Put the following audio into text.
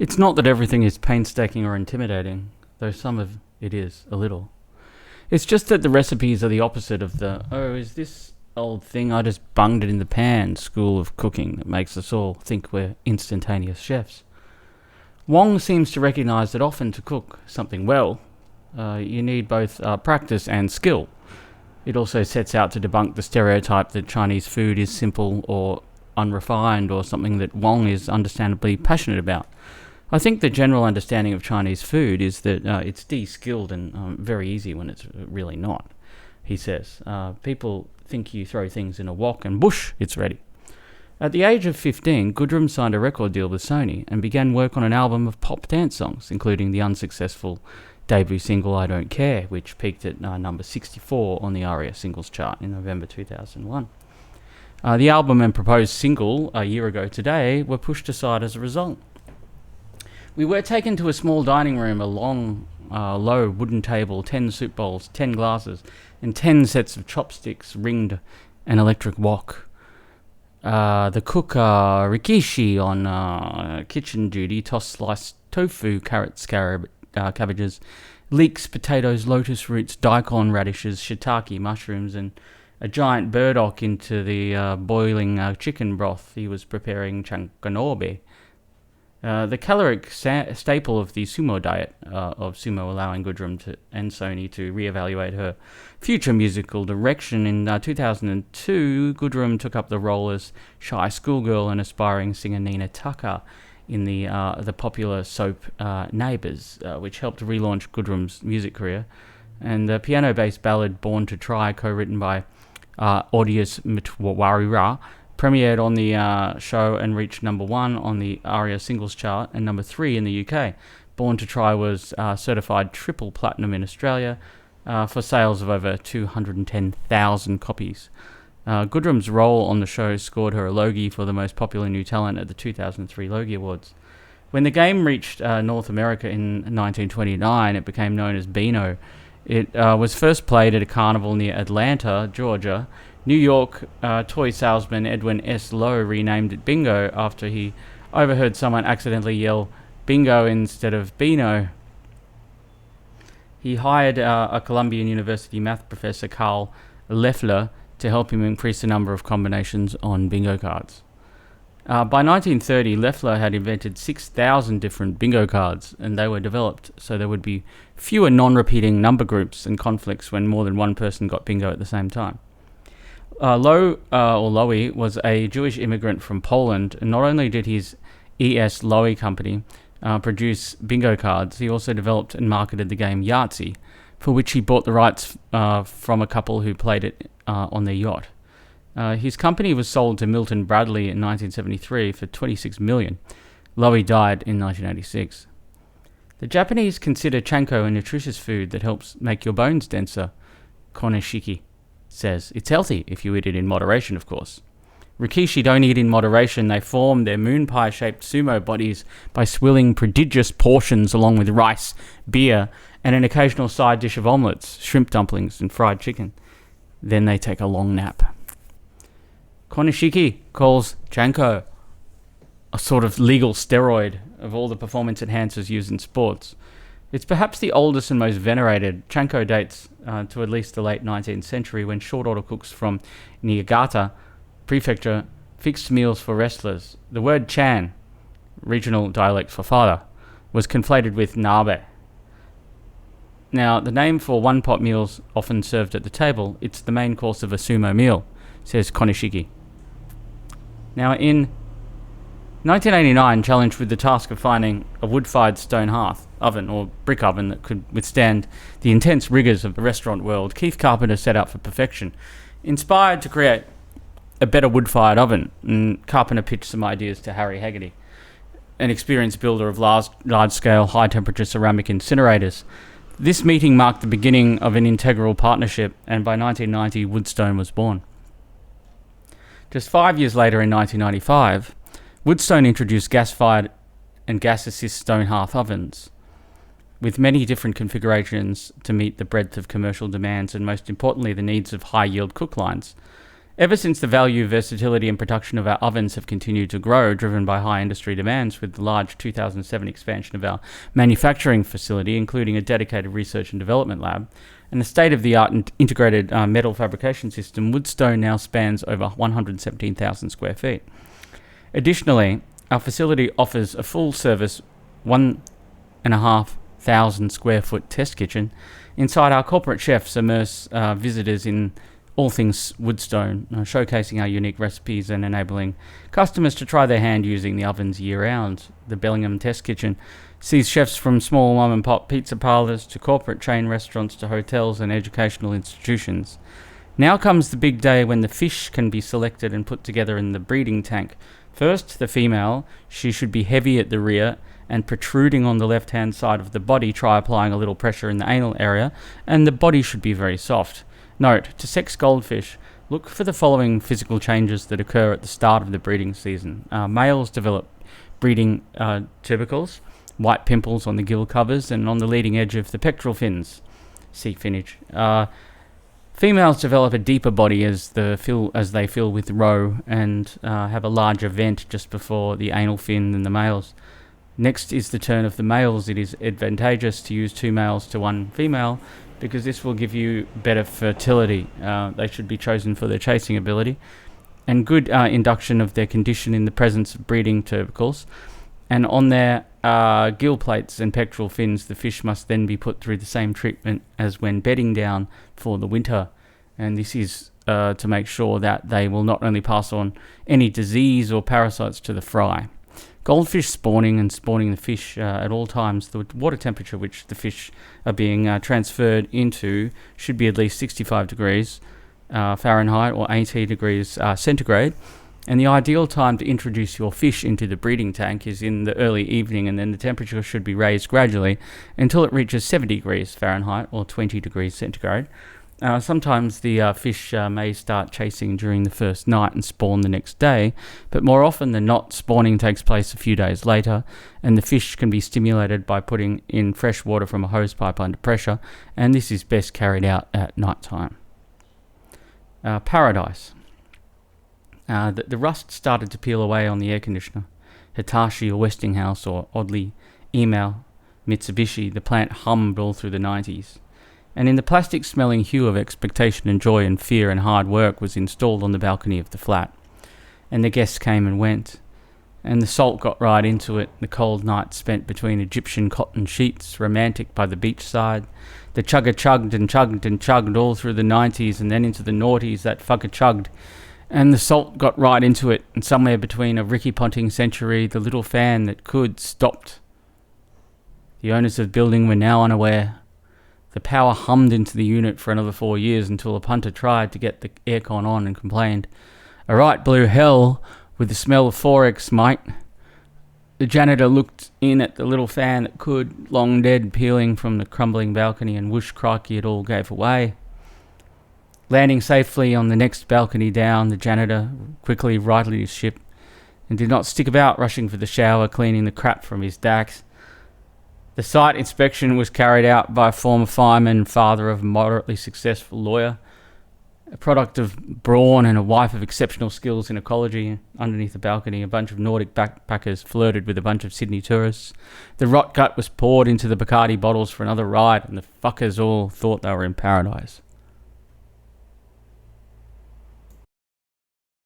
It's not that everything is painstaking or intimidating, though some of it is, a little. It's just that the recipes are the opposite of the, oh, is this old thing I just bunged it in the pan school of cooking that makes us all think we're instantaneous chefs. Wong seems to recognise that often to cook something well, you need both practice and skill. It also sets out to debunk the stereotype that Chinese food is simple or unrefined or something that Wong is understandably passionate about. I think the general understanding of Chinese food is that it's de-skilled and very easy when it's really not, he says. People think you throw things in a wok and whoosh, it's ready. At the age of 15, Goodrum signed a record deal with Sony and began work on an album of pop dance songs, including the unsuccessful debut single I Don't Care, which peaked at number 64 on the ARIA singles chart in November 2001. The album and proposed single, a year ago today, were pushed aside as a result. We were taken to a small dining room, a long, low wooden table, 10 soup bowls, 10 glasses, and 10 sets of chopsticks ringed an electric wok. The cook, Rikishi, on kitchen duty, tossed sliced tofu, carrots, cabbages, leeks, potatoes, lotus roots, daikon radishes, shiitake, mushrooms, and a giant burdock into the boiling chicken broth. He was preparing chankanobe. The caloric staple of the sumo diet of sumo, allowing Goodrum and Sony to reevaluate her future musical direction. In 2002, Goodrum took up the role as shy schoolgirl and aspiring singer Nina Tucker in the popular soap Neighbours, which helped relaunch Goodrum's music career. And the piano-based ballad Born to Try, co-written by Audius Mtwarira, premiered on the show and reached number 1 on the ARIA singles chart and number 3 in the UK. Born to Try was certified triple platinum in Australia for sales of over 210,000 copies. Goodrum's role on the show scored her a Logie for the most popular new talent at the 2003 Logie Awards. When the game reached North America in 1929, it became known as Beano. It was first played at a carnival near Atlanta, Georgia. New York toy salesman Edwin S. Lowe renamed it Bingo after he overheard someone accidentally yell bingo instead of Beano. He hired a Columbia University math professor, Carl Leffler, to help him increase the number of combinations on bingo cards. By 1930, Leffler had invented 6,000 different bingo cards, and they were developed so there would be fewer non-repeating number groups and conflicts when more than one person got bingo at the same time. Lowe was a Jewish immigrant from Poland, and not only did his E.S. Lowe company produce bingo cards, he also developed and marketed the game Yahtzee, for which he bought the rights from a couple who played it on their yacht. His company was sold to Milton Bradley in 1973 for $26 million. Lowe died in 1986. The Japanese consider chanko a nutritious food that helps make your bones denser, Konishiki says. It's healthy if you eat it in moderation, of course. Rikishi don't eat in moderation. They form their moon pie-shaped sumo bodies by swilling prodigious portions along with rice, beer, and an occasional side dish of omelettes, shrimp dumplings, and fried chicken. Then they take a long nap. Konishiki calls chanko a sort of legal steroid of all the performance enhancers used in sports. It's perhaps the oldest and most venerated. Chanko dates to at least the late 19th century when short-order cooks from Niigata Prefecture fixed meals for wrestlers. The word chan, regional dialect for father, was conflated with nabe. Now, the name for one-pot meals often served at the table, it's the main course of a sumo meal, says Konishiki. Now, in 1989, challenged with the task of finding a wood-fired stone hearth oven or brick oven that could withstand the intense rigours of the restaurant world, Keith Carpenter set out for perfection. Inspired to create a better wood-fired oven, and Carpenter pitched some ideas to Harry Haggerty, an experienced builder of large-scale, high-temperature ceramic incinerators. This meeting marked the beginning of an integral partnership, and by 1990, Woodstone was born. Just 5 years later, in 1995, Woodstone introduced gas-fired and gas-assist stone hearth ovens, with many different configurations to meet the breadth of commercial demands and, most importantly, the needs of high-yield cook lines. Ever since the value, versatility and production of our ovens have continued to grow, driven by high industry demands, with the large 2007 expansion of our manufacturing facility, including a dedicated research and development lab, and a state-of-the-art and integrated metal fabrication system, Woodstone now spans over 117,000 square feet. Additionally, our facility offers a full-service 1,500 square foot test kitchen. Inside, our corporate chefs immerse visitors in all things Woodstone, showcasing our unique recipes and enabling customers to try their hand using the ovens year-round. The Bellingham Test Kitchen sees chefs from small mom-and-pop pizza parlours to corporate chain restaurants to hotels and educational institutions. Now comes the big day when the fish can be selected and put together in the breeding tank. First, the female. She should be heavy at the rear and protruding on the left-hand side of the body. Try applying a little pressure in the anal area, and the body should be very soft. Note, to sex goldfish, look for the following physical changes that occur at the start of the breeding season. Males develop breeding tubercles, white pimples on the gill covers and on the leading edge of the pectoral fins. See finnage. Females develop a deeper body as they fill with roe and have a larger vent just before the anal fin than the males. Next is the turn of the males. It is advantageous to use 2 males to 1 female because this will give you better fertility. They should be chosen for their chasing ability and good induction of their condition in the presence of breeding tubercles. And on their gill plates and pectoral fins, the fish must then be put through the same treatment as when bedding down for the winter. And this is to make sure that they will not only pass on any disease or parasites to the fry. Goldfish spawning and spawning the fish at all times, the water temperature which the fish are being transferred into should be at least 65 degrees Fahrenheit or 80 degrees centigrade. And the ideal time to introduce your fish into the breeding tank is in the early evening, and then the temperature should be raised gradually until it reaches 70 degrees Fahrenheit or 20 degrees centigrade. Sometimes the fish may start chasing during the first night and spawn the next day, but more often than not, spawning takes place a few days later, and the fish can be stimulated by putting in fresh water from a hose pipe under pressure, and this is best carried out at night time. Paradise. The rust started to peel away on the air conditioner. Hitachi or Westinghouse or, oddly, email, Mitsubishi, the plant hummed all through the 90s. And in the plastic-smelling hue of expectation and joy and fear and hard work was installed on the balcony of the flat. And the guests came and went, and the salt got right into it, the cold night spent between Egyptian cotton sheets, romantic by the beachside. The chugger chugged and chugged and chugged all through the 90s and then into the noughties, that fucker chugged. And the salt got right into it, and somewhere between a Ricky Ponting century, the little fan that could stopped. The owners of the building were now unaware. The power hummed into the unit for another 4 years until a punter tried to get the aircon on and complained, "A right blue hell with the smell of Forex, mate." The janitor looked in at the little fan that could, long dead, peeling from the crumbling balcony, and whoosh crikey, it all gave away. Landing safely on the next balcony down, the janitor quickly righted his ship and did not stick about rushing for the shower, cleaning the crap from his dacks. The site inspection was carried out by a former fireman, father of a moderately successful lawyer, a product of brawn and a wife of exceptional skills in ecology. Underneath the balcony, a bunch of Nordic backpackers flirted with a bunch of Sydney tourists. The rot gut was poured into the Bacardi bottles for another ride, and the fuckers all thought they were in paradise.